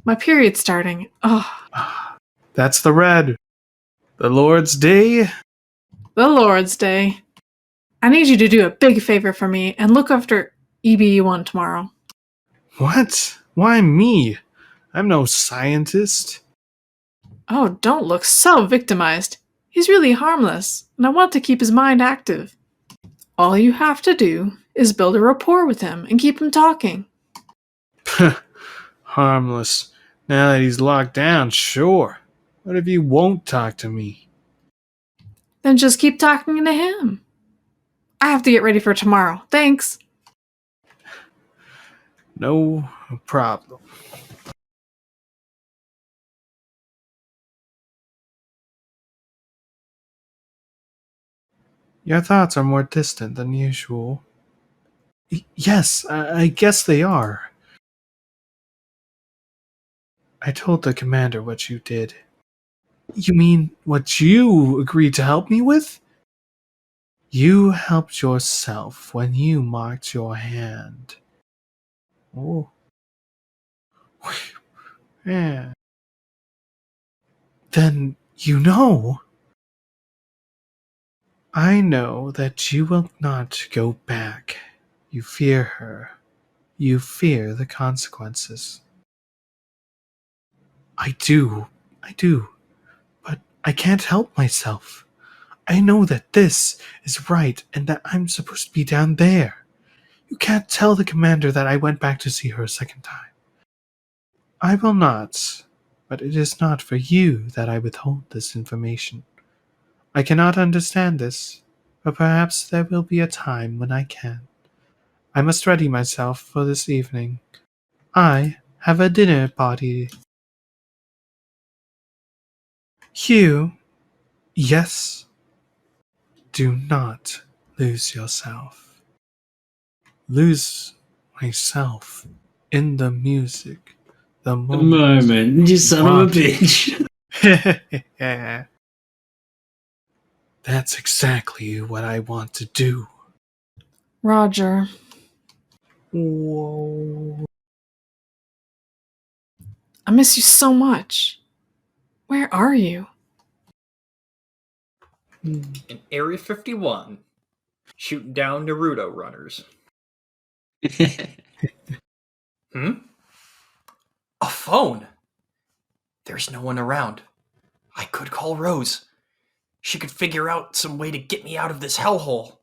My period's starting. Oh, That's the red. The Lord's Day. the Lord's Day. I need you to do a big favor for me and look after EBE1 tomorrow. What? Why me? I'm no scientist. Oh, don't look so victimized. He's really harmless, and I want to keep his mind active. All you have to do is build a rapport with him and keep him talking. Harmless. Now that he's locked down, sure. What if he won't talk to me? Then just keep talking to him. I have to get ready for tomorrow. Thanks. No problem. Your thoughts are more distant than usual. Yes, I guess they are. I told the commander what you did. You mean what you agreed to help me with? You helped yourself when you marked your hand. Oh. Yeah. Then you know. I know that you will not go back. You fear her. You fear the consequences. I do. But I can't help myself. I know that this is right and that I'm supposed to be down there. You can't tell the commander that I went back to see her a second time. I will not, but it is not for you that I withhold this information. I cannot understand this, but perhaps there will be a time when I can. I must ready myself for this evening. I have a dinner party. Hugh, yes, do not lose yourself. Lose myself in the music. The A moment. moment, you son of a bitch. That's exactly what I want to do. Roger. Whoa. I miss you so much. Where are you? In Area 51, shooting down Naruto runners. A phone? There's no one around. I could call Rose. She could figure out some way to get me out of this hellhole.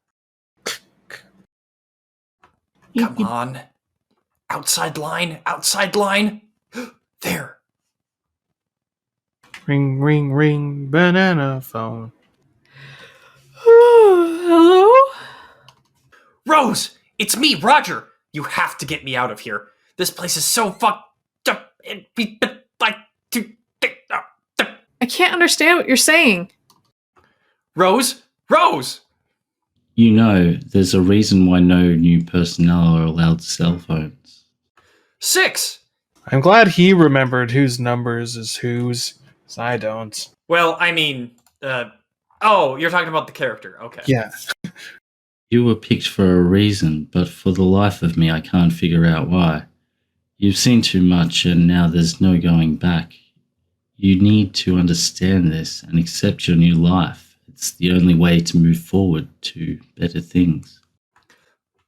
Come on. Outside line, outside line. There. Ring, ring, ring, banana phone. Hello? Rose, it's me, Roger. You have to get me out of here. This place is so fucked up. I can't understand what you're saying. Rose, Rose. You know, there's a reason why no new personnel are allowed cell phones. 6. I'm glad he remembered whose numbers is whose, 'cause I don't. Well, I mean, oh, you're talking about the character. Okay. Yeah. You were picked for a reason, but for the life of me, I can't figure out why. You've seen too much, and now there's no going back. You need to understand this and accept your new life. It's the only way to move forward to better things.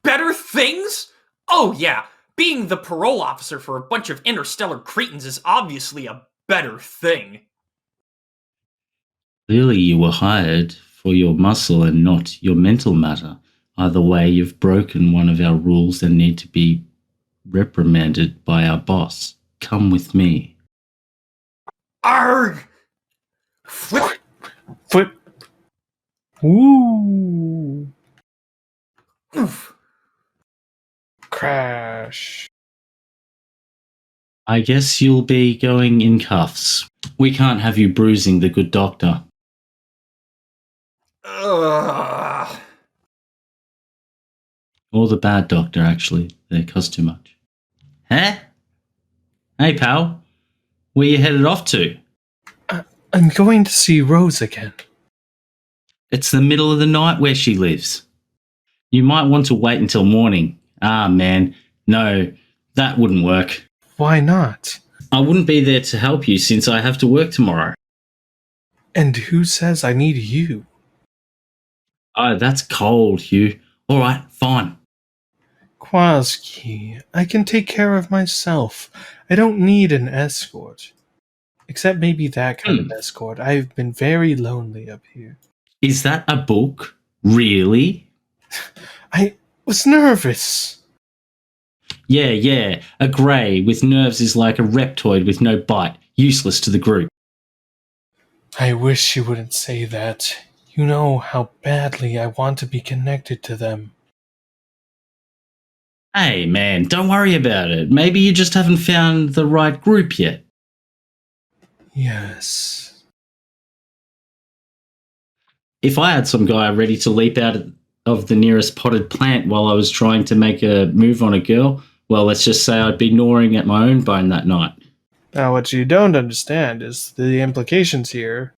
Better things? Oh, yeah. Being the parole officer for a bunch of interstellar cretins is obviously a better thing. Clearly, you were hired for your muscle and not your mental matter. Either way, you've broken one of our rules and need to be reprimanded by our boss. Come with me. Arg! Flip. Flip. Woo. Oof. Crash. I guess you'll be going in cuffs. We can't have you bruising the good doctor. Ugh. Or the bad doctor, actually. They cost too much. Huh? Hey, pal. Where you headed off to? I'm going to see Rose again. It's the middle of the night where she lives. You might want to wait until morning. Ah, man. No, that wouldn't work. Why not? I wouldn't be there to help you since I have to work tomorrow. And who says I need you? Oh, that's cold, Hugh. All right, fine. Kwaski, I can take care of myself. I don't need an escort. Except maybe that kind of escort. I've been very lonely up here. Is that a book? Really? I was nervous. Yeah. A grey with nerves is like a reptoid with no bite. Useless to the group. I wish you wouldn't say that. You know how badly I want to be connected to them. Hey, man, don't worry about it. Maybe you just haven't found the right group yet. Yes. If I had some guy ready to leap out of the nearest potted plant while I was trying to make a move on a girl, well, let's just say I'd be gnawing at my own bone that night. Now, what you don't understand is the implications here.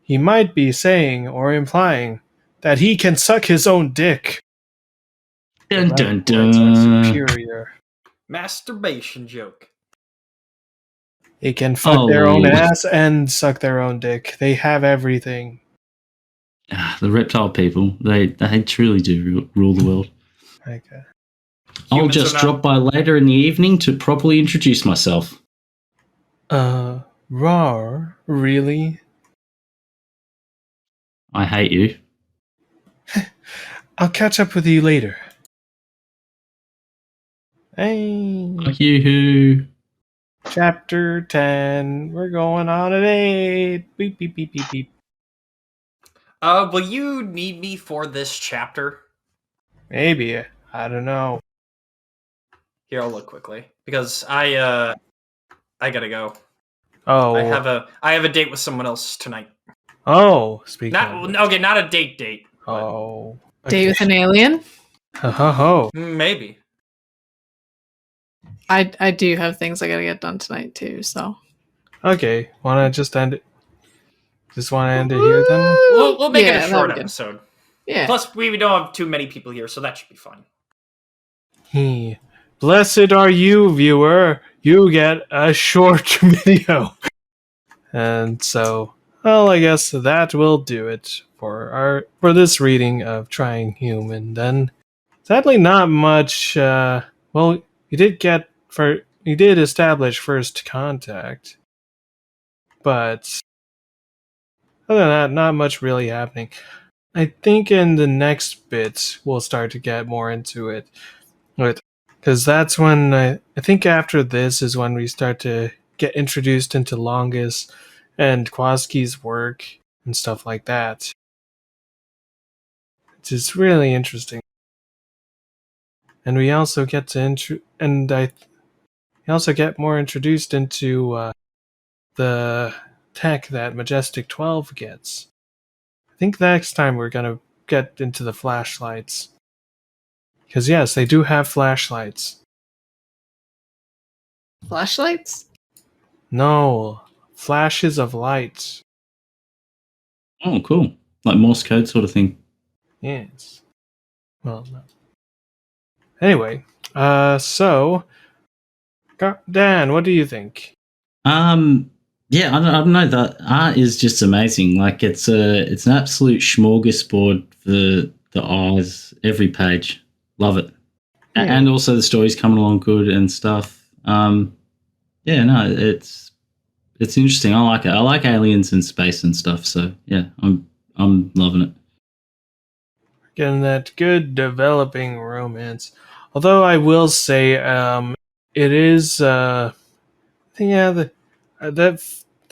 He might be saying or implying that he can suck his own dick. Dun The dun reptoids are dun. superior. Masturbation joke. They can fuck their Oh. own ass and suck their own dick. They have everything. The reptile people, they truly do rule the world. Okay. I'll Humans just are not- drop by later in the evening to properly introduce myself. Rar? Really? I hate you. I'll catch up with you later. Hey. Fuck you, who? Chapter 10. We're going on at 8. Beep, beep, beep, beep, beep. Will you need me for this chapter? Maybe. I don't know. Here, I'll look quickly because I gotta go. Oh. I have a date with someone else tonight. Oh. Speaking of which. Not a date. Oh. Date with an alien? Ho ho ho. Maybe. I do have things I gotta get done tonight too, so. Okay. Wanna just end it? Just wanna end it here then? We'll make it a that'd short be good. episode. Yeah. Plus, we don't have too many people here, so that should be fun. Blessed are you, viewer. You get a short video. And so, well, I guess that will do it for this reading of Trying Human. Then, sadly, not much. Well, you did establish first contact, but other than that, not much really happening. I think in the next bit we'll start to get more into it. With Because that's when I think after this is when we start to get introduced into Longus and Kwaski's work and stuff like that. It's just really interesting. And we also get to we also get more introduced into the tech that Majestic 12 gets. I think next time we're gonna get into the flashlights. Because yes, they do have flashlights. Flashlights? No, flashes of light. Oh, cool. Like Morse code sort of thing. Yes. Well, no. Anyway, so Dan, what do you think? Yeah, I don't know. The art is just amazing. Like it's an absolute smorgasbord for the eyes. Every page, love it. Yeah. And also the story's coming along good and stuff. Yeah, no, it's interesting. I like it. I like aliens in space and stuff. So yeah, I'm loving it. Getting that good developing romance. Although I will say, it is, the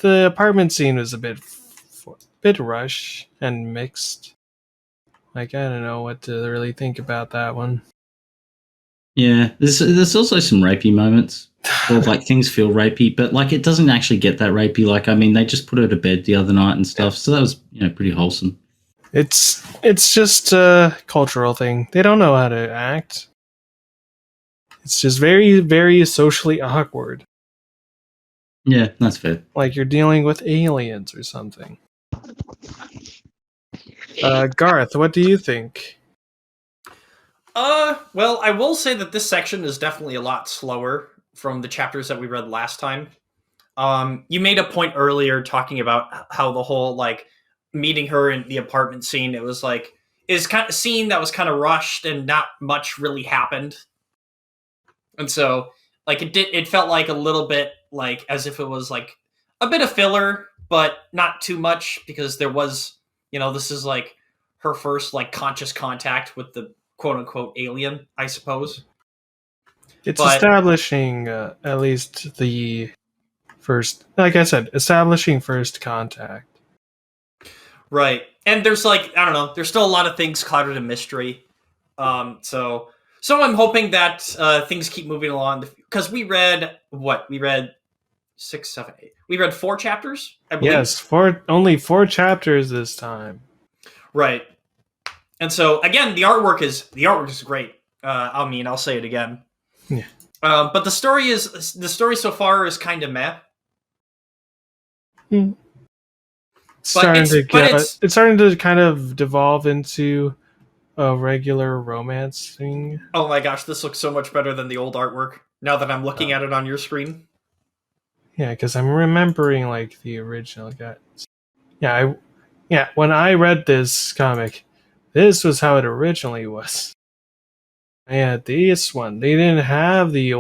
apartment scene was a bit rush and mixed. Like I don't know what to really think about that one. Yeah, there's also some rapey moments, or like things feel rapey, but like it doesn't actually get that rapey. Like I mean, they just put her to bed the other night and stuff, so that was pretty wholesome. It's just a cultural thing. They don't know how to act. It's just very, very socially awkward. Yeah, that's fair. Like you're dealing with aliens or something. Garth, what do you think? Well, I will say that this section is definitely a lot slower from the chapters that we read last time. You made a point earlier talking about how the whole, like, meeting her in the apartment scene, it was like, is kind of scene that was kind of rushed and not much really happened. And so, like, it felt like a little bit like as if it was like a bit of filler, but not too much, because there was, this is like her first like conscious contact with the quote unquote alien, I suppose. It's But- establishing at least the first, like I said, establishing first contact. Right. And there's like, I don't know, there's still a lot of things clouded in mystery. So I'm hoping that things keep moving along, because we read 6, 7, 8. We read 4 chapters, I believe. Yes, only 4 chapters this time. Right. And so again, the artwork is great. I'll say it again. Yeah. But the story so far is kind of meh. It's starting to kind of devolve into a regular romance thing. Oh my gosh, this looks so much better than the old artwork now that I'm looking at it on your screen. Yeah, because I'm remembering like the original guys. Yeah, when I read this comic, this was how it originally was. Yeah, this one, they didn't have the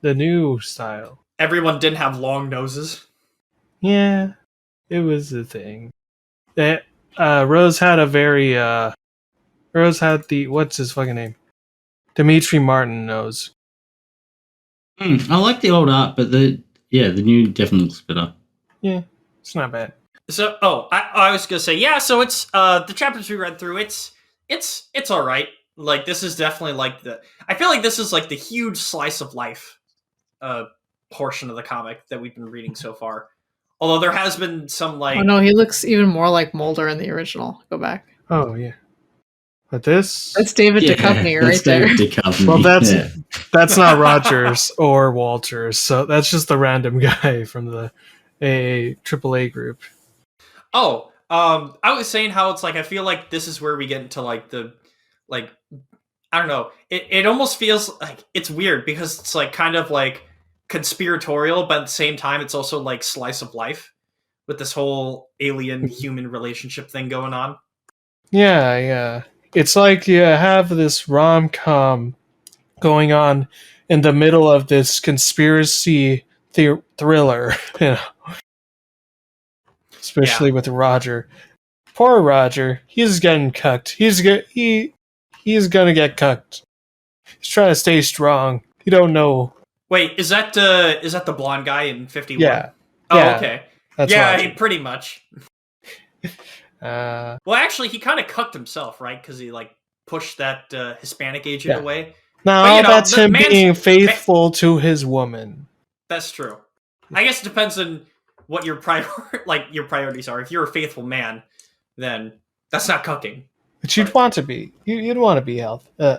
new style. Everyone didn't have long noses. Yeah, it was a thing. Rose had the, what's his fucking name? Dimitri Martin nose. I like the old art, but the new definitely looks better. Yeah, it's not bad. So, I was gonna say, yeah. So it's the chapters we read through. It's all right. Like, this is definitely like I feel like this is like the huge slice of life, portion of the comic that we've been reading so far. Although there has been some like, Oh no, he looks even more like Mulder in the original. Go back. Oh yeah, but this That's David Duchovny right that's there. David Duchovny. well, that's not Rogers or Walters, so that's just the random guy from the AAA group. oh, I was saying how it's like I feel like this is where we get into like the like, I don't know. It almost feels like it's weird because it's like kind of like conspiratorial, but at the same time it's also like slice of life with this whole alien human relationship thing going on. Yeah. It's like you have this rom-com going on in the middle of this conspiracy thriller, especially with Roger. Poor Roger, he's getting cucked. He's gonna get cucked. He's trying to stay strong. You don't know. Wait, is that the blonde guy in 51? Yeah. Oh, Yeah, okay. that's Yeah, Roger. pretty much. Uh, Well, actually, he kind of cucked himself, right? Because he like pushed that Hispanic agent Yeah. away. no, But, you know, that's the him man's- being faithful to his woman. That's true. I guess it depends on what your your priorities are. If you're a faithful man, then that's not cucking. But you'd Right. want to be. You'd want to be a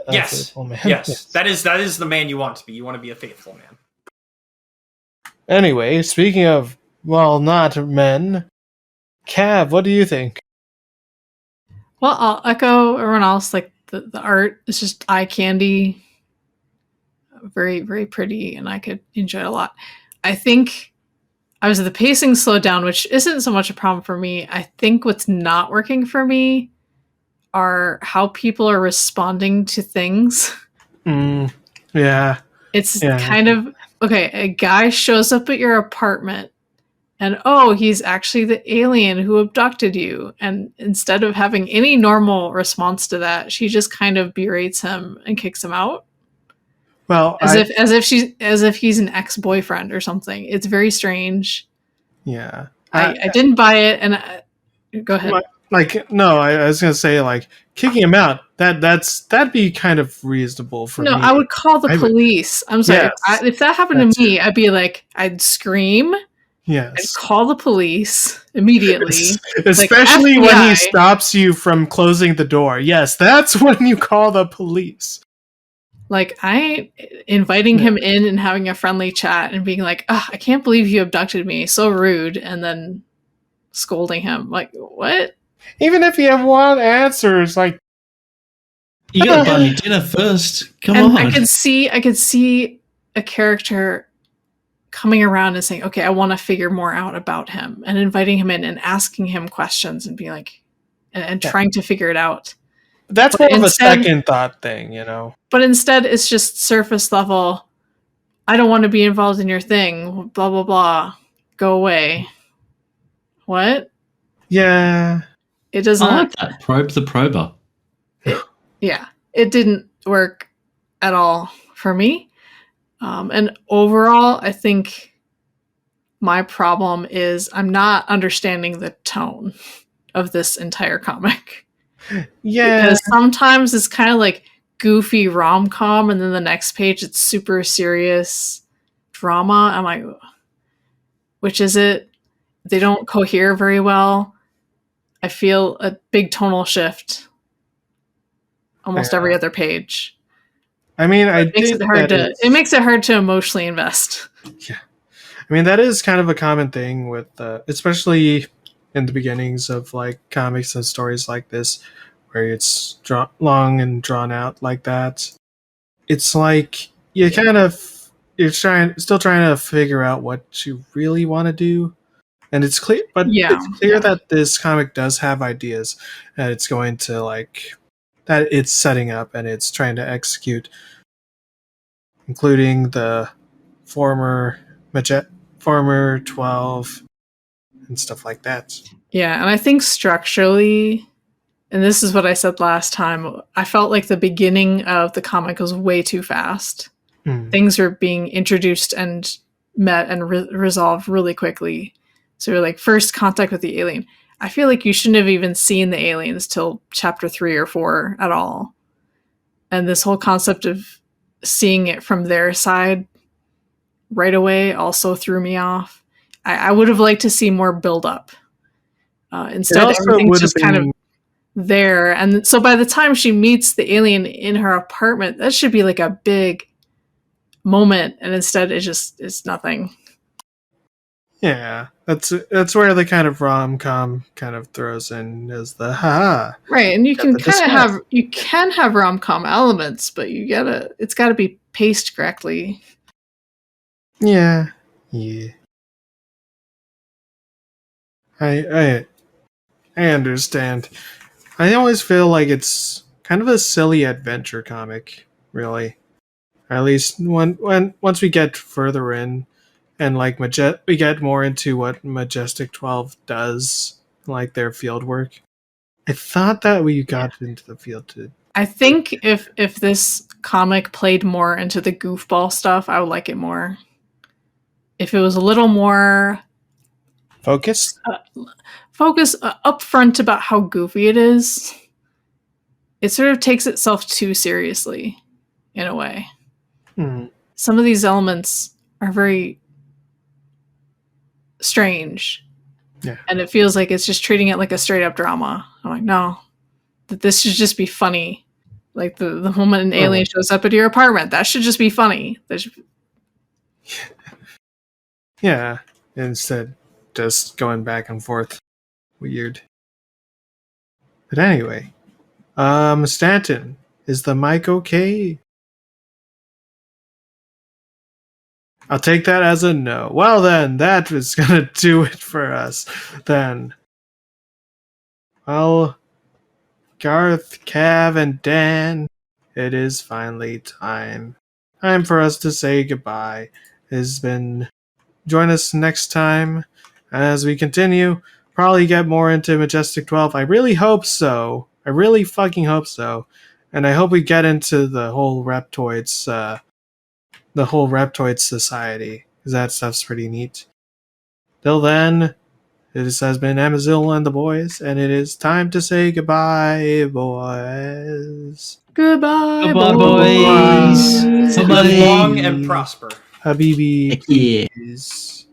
Yes. faithful man. Yes. That is the man you want to be. You want to be a faithful man. Anyway, speaking of, well, not men, Cav, what do you think? Well, I'll echo everyone else. Like the art is just eye candy, very very pretty, and I could enjoy it a lot. I think the pacing slowed down, which isn't so much a problem for me. I think what's not working for me are how people are responding to things. Yeah. It's Yeah. kind of okay. A guy shows up at your apartment, and oh, he's actually the alien who abducted you. And instead of having any normal response to that, she just kind of berates him and kicks him out, Well, as if he's an ex-boyfriend or something. It's very strange. yeah. I didn't buy it, and go ahead. No, I was gonna say like kicking him out. That'd be kind of reasonable for No, me. I would call the I would- police. I'm sorry. Yes. If that happened That's to me, I'd be like, I'd scream. I'd Yes. call the police immediately. Especially when FBI. he stops you from closing the door. Yes, that's when you call the police. Like, I ain't inviting him in and having a friendly chat and being like, oh, I can't believe you abducted me. So rude. And then scolding him. Like, what? Even if you have one answer, it's like, You gotta buy me dinner first. Come And on. I could see a character coming around and saying, okay, I want to figure more out about him, and inviting him in and asking him questions and being like, and trying to figure it out. that's But more of a instead- second thought thing, you know? But instead, it's just surface level. I don't want to be involved in your thing. Blah, blah, blah. Go away. What? Yeah. It doesn't. I like that. Probe the prober. Yeah, it didn't work at all for me. And overall, I think my problem is I'm not understanding the tone of this entire comic. Yeah. Because sometimes it's kind of like goofy rom-com, and then the next page it's super serious drama. I'm like, which is it? They don't cohere very well. I feel a big tonal shift almost every other page. I mean, It makes it hard to emotionally invest. I mean, that is kind of a common thing with, especially in the beginnings of like comics and stories like this, where it's long and drawn out like that. It's like you're still trying to figure out what you really want to do, and it's clear. But it's clear that this comic does have ideas, and it's going to that it's setting up and it's trying to execute, including the former 12 and stuff like that. Yeah, and I think structurally, and this is what I said last time, I felt like the beginning of the comic was way too fast. Things were being introduced and met and resolved really quickly. So you're like, first contact with the alien. I feel like you shouldn't have even seen the aliens till chapter 3 or 4 at all. And this whole concept of seeing it from their side right away also threw me off. I would have liked to see more build up. Instead, everything's just kind of there. And so by the time she meets the alien in her apartment, that should be like a big moment. And instead, it's nothing. Yeah, that's where the kind of rom-com kind of throws in as the haha. Right, and you can kind of have rom-com elements, but it's gotta be paced correctly. Yeah. I understand. I always feel like it's kind of a silly adventure comic, really. Or at least once we get further in, and like we get more into what Majestic 12 does, like their field work. I thought that we got into the field too. I think if this comic played more into the goofball stuff, I would like it more. If it was a little more Focus? upfront about how goofy it is, it sort of takes itself too seriously in a way. Some of these elements are very strange. Yeah. And it feels like it's just treating it like a straight up drama. I'm like, no, that this should just be funny. Like the moment an alien shows up at your apartment, that should just be funny. Yeah. Instead, just going back and forth. Weird. But anyway, Stanton, is the mic okay? I'll take that as a no. Well then, that is gonna do it for us then. Well, Garth, Cav, and Dan, it is finally time. Time for us to say goodbye. It has been... Join us next time as we continue. Probably get more into Majestic 12. I really hope so. I really fucking hope so. And I hope we get into the whole Reptoids society, because that stuff's pretty neat. Till then, this has been Amazil and the boys, and it is time to say goodbye, boys. Goodbye, Goodbye, boys. Live long and prosper. Habibi. Yeah. Peace.